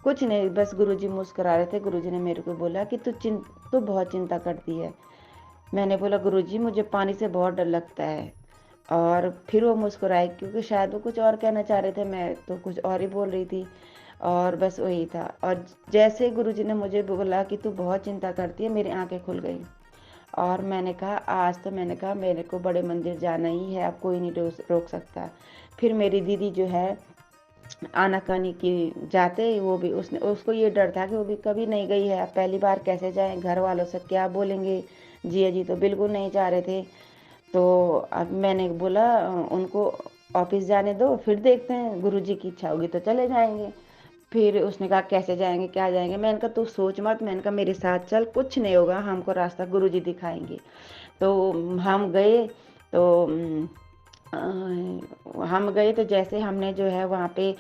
कुछ नहीं, बस गुरुजी मुस्कुरा रहे थे। गुरुजी ने मेरे को बोला कि तू बहुत चिंता करती है। मैंने बोला गुरुजी मुझे पानी से बहुत डर लगता है। और फिर वो मुस्कुराए, क्योंकि शायद वो कुछ और कहना चाह रहे थे, मैं तो कुछ और ही बोल रही थी। और बस वही था। और जैसे गुरुजी ने मुझे बोला कि तू बहुत चिंता करती है, मेरी आंखें खुल गई। और मैंने कहा आज तो, मैंने कहा मेरे को बड़े मंदिर जाना ही है, अब कोई नहीं रोक सकता। फिर मेरी दीदी जो है आनाकानी की जाते, वो भी उसको ये डर था कि वो भी कभी नहीं गई है, अब पहली बार कैसे जाए, घर वालों से क्या बोलेंगे। जिया जी तो बिल्कुल नहीं चाह रहे थे। तो अब मैंने बोला उनको ऑफिस जाने दो, फिर देखते हैं, गुरुजी की इच्छा होगी तो चले जाएंगे। फिर उसने कहा कैसे जाएंगे, क्या जाएंगे। मैंने कहा तू सोच मत, मैंने कहा मेरे साथ चल, कुछ नहीं होगा, हमको रास्ता गुरुजी दिखाएंगे। तो हम गए। तो हम गए तो जैसे हमने जो है वहाँ पे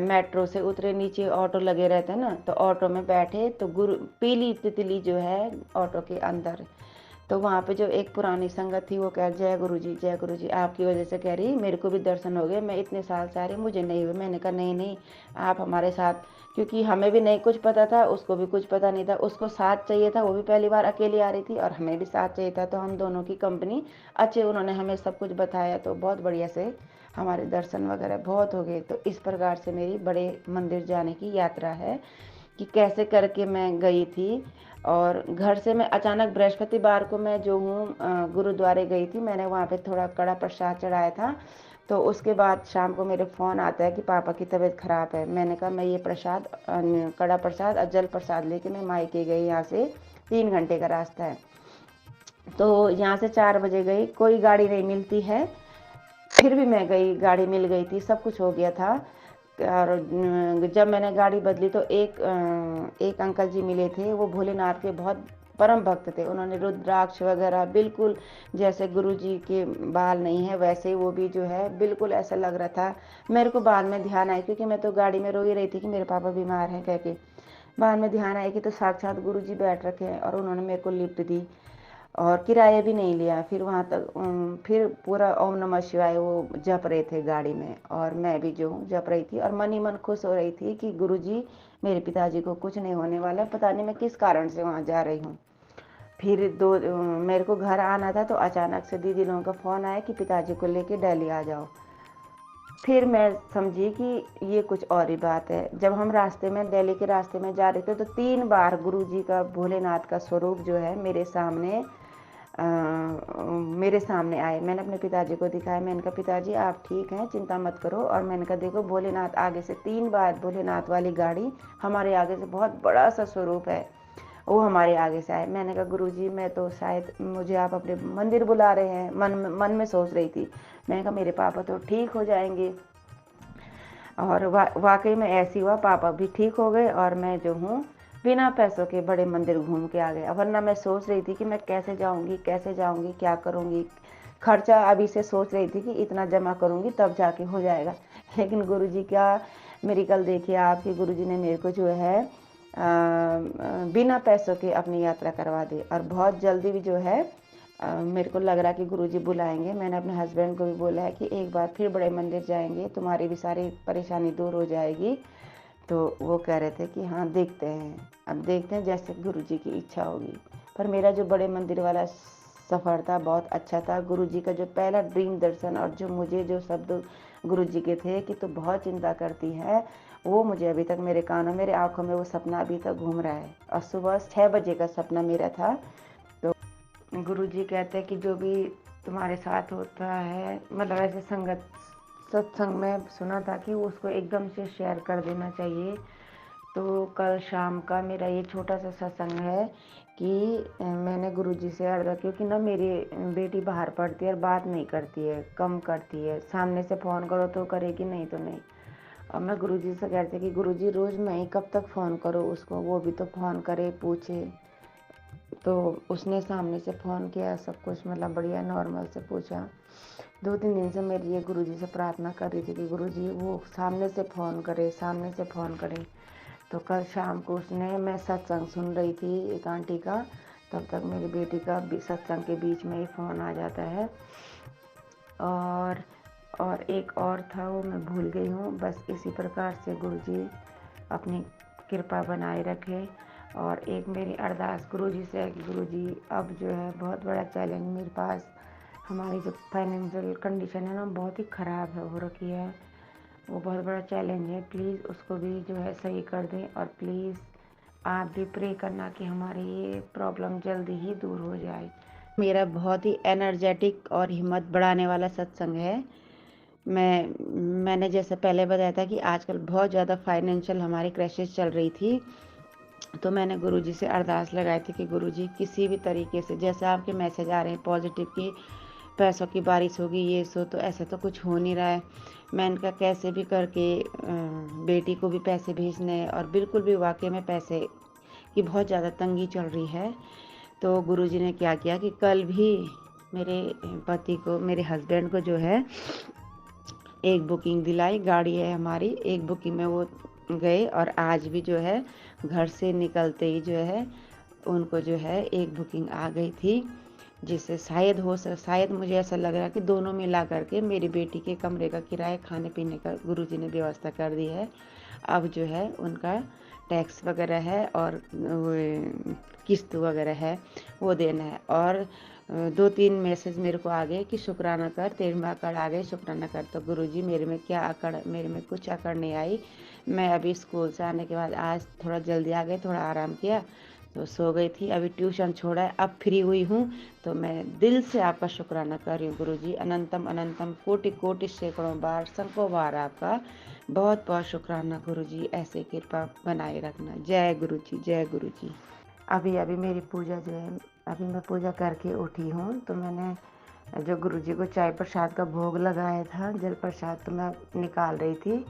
मेट्रो से उतरे, नीचे ऑटो लगे रहते हैं ना, तो ऑटो में बैठे तो पीली तितली जो है ऑटो के अंदर। तो वहाँ पे जो एक पुरानी संगत थी, वो कह जय गुरुजी, जय गुरुजी, आपकी वजह से कह रही मेरे को भी दर्शन हो गए, मैं इतने साल से आ रही, मुझे नहीं हुए। मैंने कहा नहीं नहीं, आप हमारे साथ, क्योंकि हमें भी नहीं कुछ पता था, उसको भी कुछ पता नहीं था। उसको साथ चाहिए था, वो भी पहली बार अकेली आ रही थी, और हमें भी साथ चाहिए था। तो हम दोनों की कंपनी अच्छे, उन्होंने हमें सब कुछ बताया, तो बहुत बढ़िया से हमारे दर्शन वगैरह बहुत हो गए। तो इस प्रकार से मेरी बड़े मंदिर जाने की यात्रा है कि कैसे करके मैं गई थी। और घर से मैं अचानक बृहस्पतिवार को मैं जो हूँ गुरुद्वारे गई थी, मैंने वहाँ पे थोड़ा कड़ा प्रसाद चढ़ाया था। तो उसके बाद शाम को मेरे फ़ोन आता है कि पापा की तबीयत ख़राब है। मैंने कहा मैं ये प्रसाद कड़ा प्रसाद और जल प्रसाद लेके मैं मायके गई, यहाँ से 3 घंटे का रास्ता है। तो यहाँ से 4 बजे गई, कोई गाड़ी नहीं मिलती है, फिर भी मैं गई, गाड़ी मिल गई थी, सब कुछ हो गया था। और जब मैंने गाड़ी बदली तो एक अंकल जी मिले थे, वो भोलेनाथ के बहुत परम भक्त थे। उन्होंने रुद्राक्ष वगैरह बिल्कुल जैसे गुरुजी के बाल नहीं है वैसे ही वो भी जो है बिल्कुल ऐसा लग रहा था। मेरे को बाद में ध्यान आया, क्योंकि मैं तो गाड़ी में रो ही रही थी कि मेरे पापा बीमार हैं कह के। बाद में ध्यान आया कि तो साक्षात गुरुजी बैठ रखे हैं, और उन्होंने मेरे को लिफ्ट दी और किराया भी नहीं लिया। फिर वहाँ तक फिर पूरा ओम नमः शिवाय वो जप रहे थे गाड़ी में, और मैं भी जो हूँ जप रही थी, और मन ही मन खुश हो रही थी कि गुरुजी मेरे पिताजी को कुछ नहीं होने वाला। पता नहीं मैं किस कारण से वहाँ जा रही हूँ। फिर मेरे को घर आना था, तो अचानक से दीदी लोगों का फ़ोन आया कि पिताजी को लेके दिल्ली आ जाओ। फिर मैं समझी कि ये कुछ और ही बात है। जब हम रास्ते में दिल्ली के रास्ते में जा रहे थे, तो 3 बार गुरुजी का भोलेनाथ का स्वरूप जो है मेरे सामने आए। मैंने अपने पिताजी को दिखाया, मैंने कहा पिताजी आप ठीक हैं, चिंता मत करो। और मैंने कहा देखो भोलेनाथ आगे से 3 बार भोलेनाथ वाली गाड़ी हमारे आगे से, बहुत बड़ा सा स्वरूप है, वो हमारे आगे से आए। मैंने कहा गुरुजी मैं तो शायद मुझे आप अपने मंदिर बुला रहे हैं, मन में सोच रही थी। मैंने कहा मेरे पापा तो ठीक हो जाएंगे, और वाकई में ऐसी हुआ, पापा भी ठीक हो गए, और मैं जो हूँ बिना पैसों के बड़े मंदिर घूम के आ गए। वरना मैं सोच रही थी कि मैं कैसे जाऊँगी, क्या करूँगी, खर्चा अभी से सोच रही थी कि इतना जमा करूँगी तब जाके हो जाएगा। लेकिन गुरुजी क्या मेरिकल देखिए आपकी, गुरुजी ने मेरे को जो है बिना पैसों के अपनी यात्रा करवा दी, और बहुत जल्दी भी जो है मेरे को लग रहा है कि गुरुजी बुलाएंगे। मैंने अपने हस्बैंड को भी बोला है कि एक बार फिर बड़े मंदिर जाएंगे, तुम्हारी भी सारी परेशानी दूर हो जाएगी। तो वो कह रहे थे कि हाँ देखते हैं, अब देखते हैं जैसे गुरुजी की इच्छा होगी। पर मेरा जो बड़े मंदिर वाला सफ़र था बहुत अच्छा था। गुरुजी का जो पहला ड्रीम दर्शन, और जो मुझे जो शब्द गुरुजी के थे कि तो बहुत चिंता करती है, वो मुझे अभी तक मेरे कानों, मेरे आँखों में वो सपना अभी तक घूम रहा है। और सुबह 6 बजे का सपना मेरा था। तो गुरुजी कहते हैं कि जो भी तुम्हारे साथ होता है, मतलब ऐसे सत्संग में सुना था कि उसको एकदम से शेयर कर देना चाहिए। तो कल शाम का मेरा ये छोटा सा सत्संग है कि मैंने गुरुजी से अर्ज़, क्योंकि ना मेरी बेटी बाहर पढ़ती है और बात नहीं करती है, कम करती है, सामने से फ़ोन करो तो करेगी, नहीं तो नहीं। और मैं गुरुजी से कहती कि गुरुजी रोज़ मैं ही कब तक फ़ोन करूँ उसको, वो भी तो फ़ोन करे पूछे। तो उसने सामने से फ़ोन किया, सब कुछ मतलब बढ़िया नॉर्मल से पूछा। 2-3 दिन से मेरी ये गुरुजी से प्रार्थना कर रही थी कि गुरुजी वो सामने से फ़ोन करे। तो कल शाम को मैं सत्संग सुन रही थी एक आंटी का, तब तक मेरी बेटी का सत्संग के बीच में ही फ़ोन आ जाता है। और एक और था, वो मैं भूल गई हूँ। बस इसी प्रकार से गुरुजी अपनी कृपा बनाए रखे। और एक मेरी अरदास गुरुजी से है कि गुरुजी अब जो है बहुत बड़ा चैलेंज मेरे पास, हमारी जो फाइनेंशियल कंडीशन है ना बहुत ही ख़राब हो रखी है, वो बहुत बड़ा चैलेंज है। प्लीज़ उसको भी जो है सही कर दें, और प्लीज़ आप भी प्रे करना कि हमारी ये प्रॉब्लम जल्दी ही दूर हो जाए। मेरा बहुत ही एनर्जेटिक और हिम्मत बढ़ाने वाला सत्संग है। मैंने जैसे पहले बताया था कि आजकल बहुत ज़्यादा फाइनेंशियल हमारी क्राइसिस चल रही थी। तो मैंने गुरुजी से अरदास लगाई थी कि गुरुजी किसी भी तरीके से, जैसे आपके मैसेज आ रहे हैं पॉजिटिव की पैसों की बारिश होगी ये सो, तो ऐसा तो कुछ हो नहीं रहा है। मैं इनका कैसे भी करके बेटी को भी पैसे भेजने हैं, और बिल्कुल भी वाकई में पैसे की बहुत ज़्यादा तंगी चल रही है। तो गुरुजी ने क्या किया कि कल भी मेरे पति को, मेरे हस्बैंड को जो है एक बुकिंग दिलाई, गाड़ी है हमारी, एक बुकिंग में वो गए। और आज भी जो है घर से निकलते ही जो है उनको जो है एक बुकिंग आ गई थी, जिससे शायद मुझे ऐसा लग रहा कि दोनों मिला करके मेरी बेटी के कमरे का किराया, खाने पीने का गुरुजी ने व्यवस्था कर दी है। अब जो है उनका टैक्स वगैरह है और किस्त वगैरह है वो देना है। और 2-3 मैसेज मेरे को आ गए कि शुक्राना कर, तेरे में अकड़ आ गई, शुक्राना कर। तो गुरुजी मेरे में क्या अकड़, मेरे में कुछ अकड़ नहीं आई। मैं अभी स्कूल से आने के बाद आज थोड़ा जल्दी आ गई, थोड़ा आराम किया, तो सो गई थी, अभी ट्यूशन छोड़ा है, अब फ्री हुई हूँ। तो मैं दिल से आपका शुक्राना कर रही हूँ गुरुजी। अनंतम अनंतम कोटि कोटि सैकड़ों बार सैकड़ों बार आपका बहुत बहुत शुक्राना गुरुजी। ऐसे कृपा बनाए रखना। जय गुरुजी, जय गुरुजी। अभी अभी मेरी पूजा जो है, अभी मैं पूजा करके उठी हूँ। तो मैंने जो गुरुजी को चाय प्रसाद का भोग लगाया था, जल प्रसाद, तो मैं निकाल रही थी।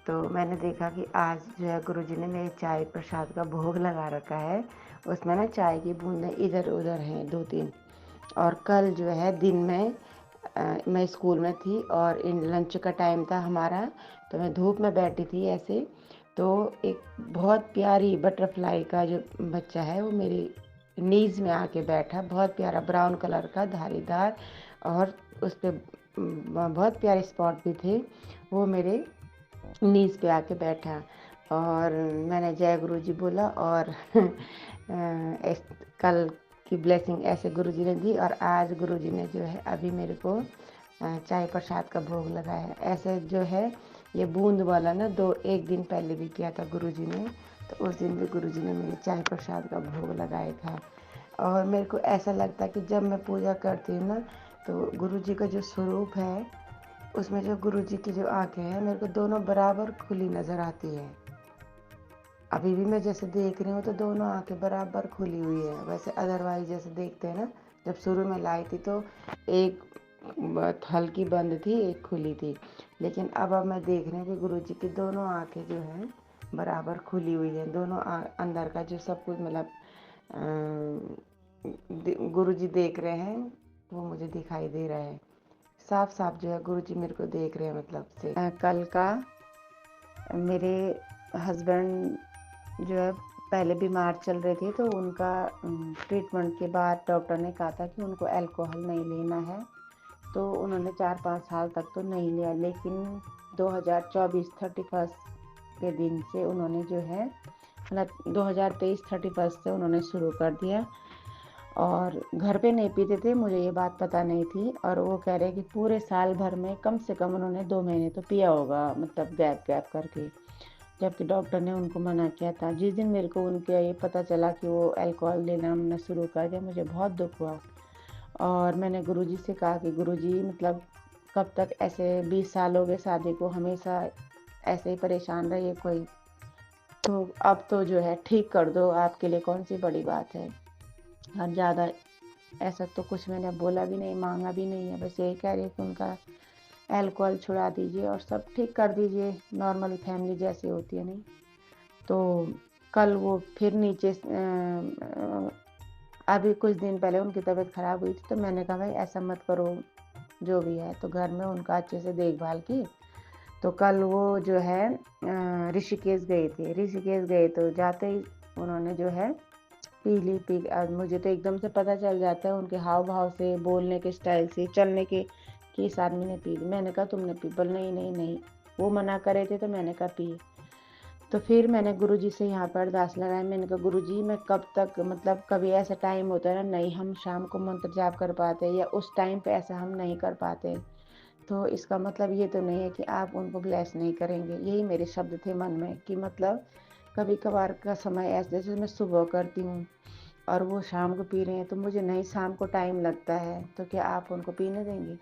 तो मैंने देखा कि आज जो है गुरुजी ने मेरे चाय प्रसाद का भोग लगा रखा है। उसमें ना चाय की बूंदें इधर उधर हैं 2-3। और कल जो है दिन में मैं स्कूल में थी और इन लंच का टाइम था हमारा। तो मैं धूप में बैठी थी ऐसे। तो एक बहुत प्यारी बटरफ्लाई का जो बच्चा है वो मेरी नीज में आके बैठा, बहुत प्यारा ब्राउन कलर का धारीदार, और उस पर बहुत प्यारे स्पॉट भी थे। वो मेरे नीज पे आके बैठा और मैंने जय गुरु जी बोला। और कल की ब्लेसिंग ऐसे गुरु जी ने दी, और आज गुरु जी ने जो है अभी मेरे को चाय प्रसाद का भोग लगाया। ऐसे जो है ये बूंद वाला ना एक दिन पहले भी किया था गुरु जी ने। तो उस दिन भी गुरु जी ने मेरे चाय प्रसाद का भोग लगाया था। और मेरे को ऐसा लगता है कि जब मैं पूजा करती हूँ ना, तो गुरु जी का जो स्वरूप है उसमें जो गुरु जी की जो आंखें हैं मेरे को दोनों बराबर खुली नज़र आती है। अभी भी मैं जैसे देख रही हूँ तो दोनों आंखें बराबर खुली हुई है। वैसे अदरवाइज जैसे देखते हैं ना, जब शुरू में लाई थी तो एक हल्की बंद थी, एक खुली थी। लेकिन अब मैं देख रही हूँ कि गुरु जी की दोनों आंखें जो हैं बराबर खुली हुई है। दोनों अंदर का जो सब कुछ मतलब गुरु जी देख रहे हैं, वो मुझे दिखाई दे रहा है साफ साफ। जो है गुरु जी मेरे को देख रहे हैं मतलब से। कल का मेरे हस्बैंड जो है पहले बीमार चल रहे थे, तो उनका ट्रीटमेंट के बाद डॉक्टर ने कहा था कि उनको अल्कोहल नहीं लेना है। तो उन्होंने 4-5 साल तक तो नहीं लिया, लेकिन 2024 31 के दिन से उन्होंने जो है मतलब 2023 31 से उन्होंने शुरू कर दिया। और घर पे नहीं पीते थे, मुझे ये बात पता नहीं थी। और वो कह रहे कि पूरे साल भर में कम से कम उन्होंने 2 महीने तो पिया होगा, मतलब गैप गैप करके, जबकि डॉक्टर ने उनको मना किया था। जिस दिन मेरे को उनके ये पता चला कि वो अल्कोहल लेना हमने शुरू कर दिया, मुझे बहुत दुख हुआ। और मैंने गुरुजी से कहा कि गुरुजी मतलब कब तक ऐसे 20 साल हो गए शादी को, हमेशा ऐसे ही परेशान रहिए कोई, तो अब तो जो है ठीक कर दो, आपके लिए कौन सी बड़ी बात है। और ज़्यादा ऐसा तो कुछ मैंने बोला भी नहीं, मांगा भी नहीं है। बस यही कह रही है कि उनका अल्कोहल छुड़ा दीजिए और सब ठीक कर दीजिए, नॉर्मल फैमिली जैसी होती है नहीं। तो कल वो फिर नीचे अभी कुछ दिन पहले उनकी तबीयत ख़राब हुई थी, तो मैंने कहा भाई ऐसा मत करो, जो भी है। तो घर में उनका अच्छे से देखभाल की। तो कल वो जो है ऋषिकेश गए थे। ऋषिकेश गए तो जाते ही उन्होंने जो है पी। मुझे तो एकदम से पता चल जाता है उनके हाव भाव से, बोलने के स्टाइल से, चलने के कि इस आदमी ने पी ली। मैंने कहा तुमने पी? बोल नहीं नहीं नहीं, वो मना करे थे तो मैंने कहा पी। तो फिर मैंने गुरुजी से यहाँ पर अरदास लगाया। मैंने कहा गुरुजी मैं कब तक, मतलब कभी ऐसा टाइम होता है ना, नहीं हम शाम को मंत्र जाप कर पाते या उस टाइम पे ऐसा हम नहीं कर पाते, तो इसका मतलब ये तो नहीं है कि आप उनको ब्लेस नहीं करेंगे। यही मेरे शब्द थे मन में कि मतलब कभी कभार का समय ऐसे, जैसे मैं सुबह करती हूँ और वो शाम को पी रहे हैं, तो मुझे नहीं शाम को टाइम लगता है, तो क्या आप उनको पीने देंगे?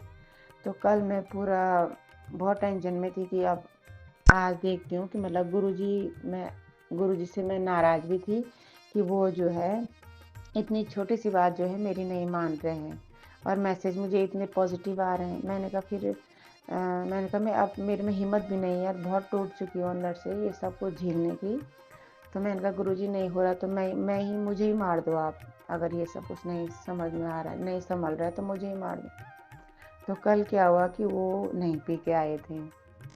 तो कल मैं पूरा बहुत टेंशन में थी कि अब आज देखती हूँ कि मतलब गुरुजी से मैं नाराज़ भी थी कि वो जो है इतनी छोटी सी बात जो है मेरी नहीं मान रहे हैं, और मैसेज मुझे इतने पॉजिटिव आ रहे हैं। मैंने कहा फिर मैंने कहा मैं अब मेरे में हिम्मत भी नहीं है यार, बहुत टूट चुकी हूँ अंदर से ये सब कुछ झेलने की। तो मैंने कहा गुरुजी नहीं हो रहा तो मैं ही, मुझे ही मार दो आप, अगर ये सब कुछ नहीं समझ में आ रहा है, नहीं संभल रहा है, तो मुझे ही मार दो। तो कल क्या हुआ कि वो नहीं पी के आए थे,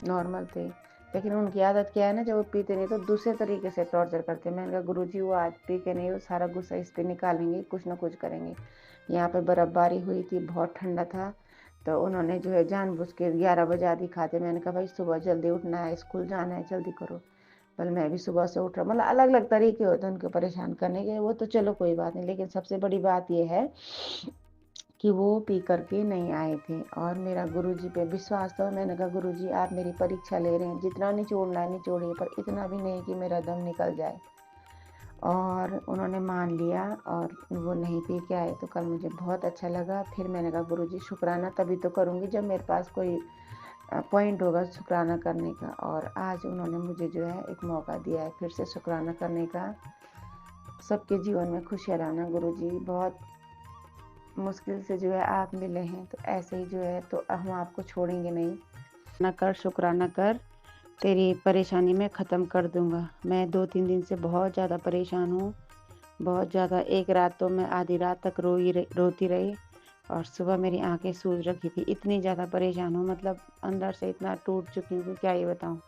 नॉर्मल थे, लेकिन उनकी आदत क्या है ना, जब वो पीते नहीं तो दूसरे तरीके से टॉर्चर करते हैं। मैंने कहा गुरुजी वो आज पी के नहीं, वो सारा गुस्सा इस पर निकालेंगे, कुछ ना कुछ करेंगे। यहाँ पे बर्फ़बारी हुई थी, बहुत ठंडा था, तो उन्होंने जो है जानबूझ के 11 बजे आधी खाते। मैंने कहा भाई सुबह जल्दी उठना है, स्कूल जाना है, जल्दी करो। बल मैं भी सुबह से उठ रहा, मतलब अलग अलग तरीके होते हैं उनको परेशान करने के, वो तो चलो कोई बात नहीं, लेकिन सबसे बड़ी बात ये है कि वो पी करके नहीं आए थे। और मेरा गुरुजी पे विश्वास था। मैंने कहा गुरुजी आप मेरी परीक्षा ले रहे हैं, जितना निचोड़ना है निचोड़िए, पर इतना भी नहीं कि मेरा दम निकल जाए। और उन्होंने मान लिया और वो नहीं पी के आए, तो कल मुझे बहुत अच्छा लगा। फिर मैंने कहा गुरुजी शुक्राना तभी तो करूँगी जब मेरे पास कोई पॉइंट होगा शुक्राना करने का, और आज उन्होंने मुझे जो है एक मौका दिया है फिर से शुक्राना करने का। सबके जीवन में खुशियाँ लाना गुरुजी, बहुत मुश्किल से जो है आप मिले हैं, तो ऐसे ही जो है तो हम आपको छोड़ेंगे नहीं। ना कर शुक्राना कर, तेरी परेशानी मैं ख़त्म कर दूंगा। मैं 2-3 दिन से बहुत ज़्यादा परेशान हूँ, बहुत ज़्यादा। एक रात तो मैं आधी रात तक रोती रही और सुबह मेरी आंखें सूज रखी थी। इतनी ज़्यादा परेशान हूँ, मतलब अंदर से इतना टूट चुकी हूँ कि क्या ही बताऊँ।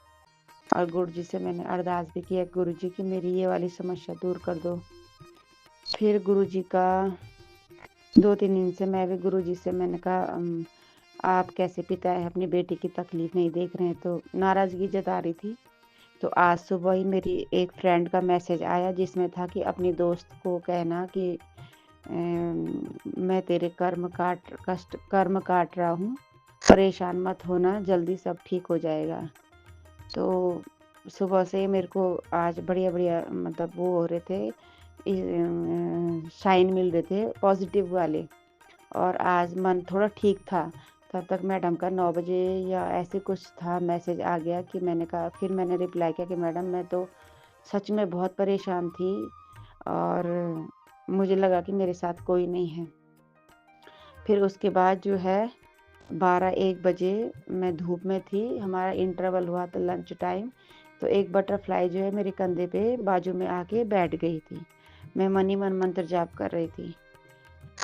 और गुरु जी से मैंने अरदास भी किया, गुरु जी की मेरी ये वाली समस्या दूर कर दो। फिर गुरु जी का 2-3 दिन से मैं भी गुरु जी से मैंने कहा आप कैसे पिता है अपनी बेटी की तकलीफ नहीं देख रहे हैं, तो नाराज़गी जता रही थी। तो आज सुबह ही मेरी एक फ्रेंड का मैसेज आया जिसमें था कि अपनी दोस्त को कहना कि मैं तेरे कर्म काट रहा हूँ, परेशान मत होना, जल्दी सब ठीक हो जाएगा। तो सुबह से मेरे को आज बढ़िया मतलब वो हो रहे थे, साइन मिल रहे थे पॉजिटिव वाले, और आज मन थोड़ा ठीक था। तब तक मैडम का 9 बजे या ऐसे कुछ था मैसेज आ गया कि मैंने कहा, फिर मैंने रिप्लाई किया कि मैडम मैं तो सच में बहुत परेशान थी और मुझे लगा कि मेरे साथ कोई नहीं है। फिर उसके बाद जो है 12-1 बजे मैं धूप में थी, हमारा इंटरवल हुआ था लंच टाइम, तो एक बटरफ्लाई जो है मेरे कंधे पे बाजू में आके बैठ गई थी। मैं मन ही मन मंत्र जाप कर रही थी।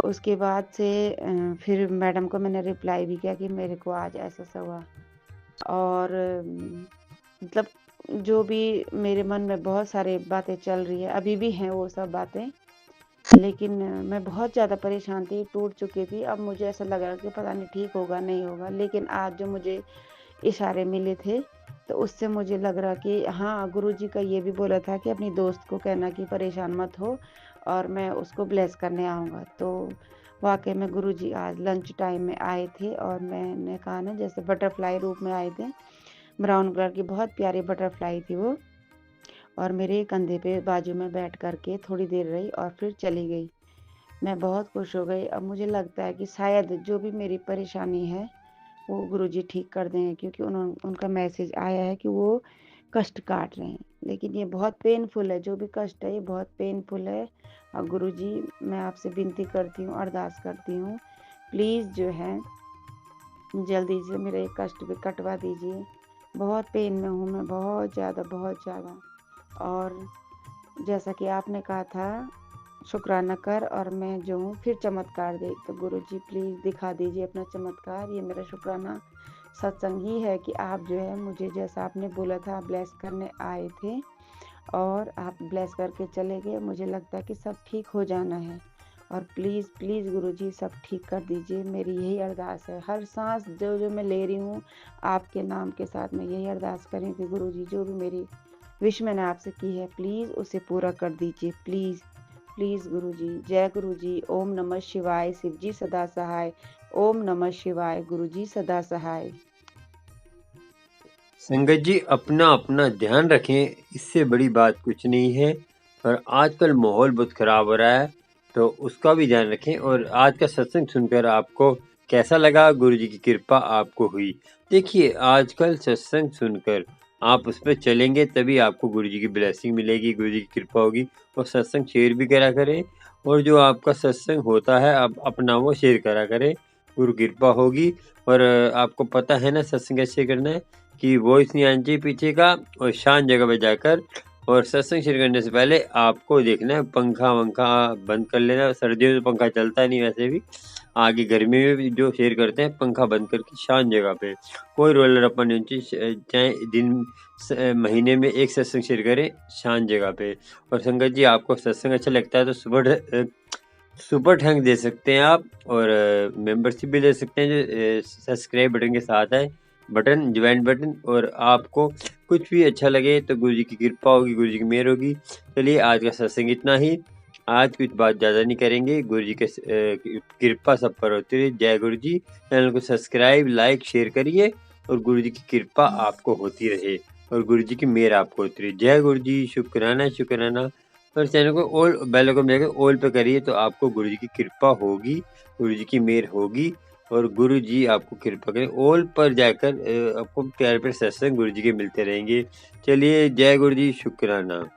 उसके बाद से फिर मैडम को मैंने रिप्लाई भी किया कि मेरे को आज ऐसा हुआ, और मतलब जो भी मेरे मन में बहुत सारी बातें चल रही है, अभी भी हैं वो सब बातें, लेकिन मैं बहुत ज़्यादा परेशान थी, टूट चुकी थी। अब मुझे ऐसा लग रहा कि पता नहीं ठीक होगा नहीं होगा, लेकिन आज जो मुझे इशारे मिले थे तो उससे मुझे लग रहा कि हाँ, गुरुजी का ये भी बोला था कि अपनी दोस्त को कहना कि परेशान मत हो और मैं उसको ब्लेस करने आऊँगा। तो वाकई में गुरुजी आज लंच टाइम में आए थे और मैंने कहा ना जैसे बटरफ्लाई रूप में आए थे, ब्राउन कलर की बहुत प्यारी बटरफ्लाई थी वो, और मेरे कंधे पे बाजू में बैठ करके थोड़ी देर रही और फिर चली गई। मैं बहुत खुश हो गई। अब मुझे लगता है कि शायद जो भी मेरी परेशानी है वो गुरुजी ठीक कर देंगे, क्योंकि उनका मैसेज आया है कि वो कष्ट काट रहे हैं, लेकिन ये बहुत पेनफुल है, जो भी कष्ट है ये बहुत पेनफुल है। और गुरुजी मैं आपसे विनती करती हूँ, अरदास करती हूँ, प्लीज़ जो है जल्दी से मेरा ये कष्ट भी कटवा दीजिए। बहुत पेन में हूँ मैं, बहुत ज़्यादा। और जैसा कि आपने कहा था शुक्राना कर और मैं जो हूँ फिर चमत्कार देख, तो गुरुजी प्लीज़ दिखा दीजिए अपना चमत्कार। ये मेरा शुक्राना सत्संग ही है कि आप जो है मुझे जैसा आपने बोला था ब्लेस करने आए थे और आप ब्लेस करके चले गए। मुझे लगता है कि सब ठीक हो जाना है, और प्लीज़ गुरुजी सब ठीक कर दीजिए। मेरी यही अरदास है, हर सांस जो मैं ले रही हूँ आपके नाम के साथ मैं यही अरदास करें कि गुरुजी जो भी मेरी विश मैंने आपसे की है प्लीज़ उसे पूरा कर दीजिए, प्लीज़ गुरुजी। जय गुरुजी। ओम नमः शिवाय। शिवजी सदा सहाय। ओम नमः शिवाय। गुरुजी सदा सहाय। संगत जी अपना अपना ध्यान रखें, इससे बड़ी बात कुछ नहीं है। और आजकल माहौल बहुत ख़राब हो रहा है तो उसका भी ध्यान रखें। और आज का सत्संग सुनकर आपको कैसा लगा? गुरुजी की कृपा आपको हुई? देखिए आजकल सत्संग सुनकर आप उस पर चलेंगे तभी आपको गुरुजी की ब्लेसिंग मिलेगी, गुरुजी की कृपा होगी। और सत्संग शेयर भी करा करें, और जो आपका सत्संग होता है आप अपना वो शेयर करा करें, गुरु कृपा होगी। और आपको पता है ना सत्संग कैसे करना है कि वॉइस नहीं आनी चाहिए पीछे का, और शांत जगह पे जाकर। और सत्संग शुरू करने से पहले आपको देखना है पंखा वंखा बंद कर लेना। सर्दियों में तो पंखा चलता नहीं, वैसे भी आगे गर्मी में भी जो शेयर करते हैं पंखा बंद करके शांत जगह पे, कोई रोलर अपन नहीं चाहिए। चाहे दिन महीने में एक सत्संग शेयर करें शांत जगह पे। और संगत जी आपको सत्संग अच्छा लगता है तो सुपर थैंक दे सकते हैं आप, और मेंबरशिप भी ले सकते हैं जो सब्सक्राइब बटन के साथ है, बटन ज्वाइन बटन। और आपको कुछ भी अच्छा लगे तो गुरुजी की कृपा होगी, गुरुजी की मेहर होगी। चलिए आज का सत्संग इतना ही, आज कुछ बात ज़्यादा नहीं करेंगे। गुरुजी के कृपा सब पर होती रही। जय गुरुजी। चैनल को सब्सक्राइब लाइक शेयर करिए, और गुरुजी की कृपा आपको होती रहे और गुरुजी की मेहर आपको होती रहे। जय गुरुजी। शुक्राना शुक्राना। और चैनल को ऑल बेल आइकन में जाकर ऑल पे करिए तो आपको गुरु जी की कृपा होगी, गुरु जी की मेहर होगी और गुरु जी आपको कृपा करें। ऑल पर जाकर आपको प्यारे-प्यारे सत्संग गुरु जी के मिलते रहेंगे। चलिए जय गुरु जी, शुक्राना।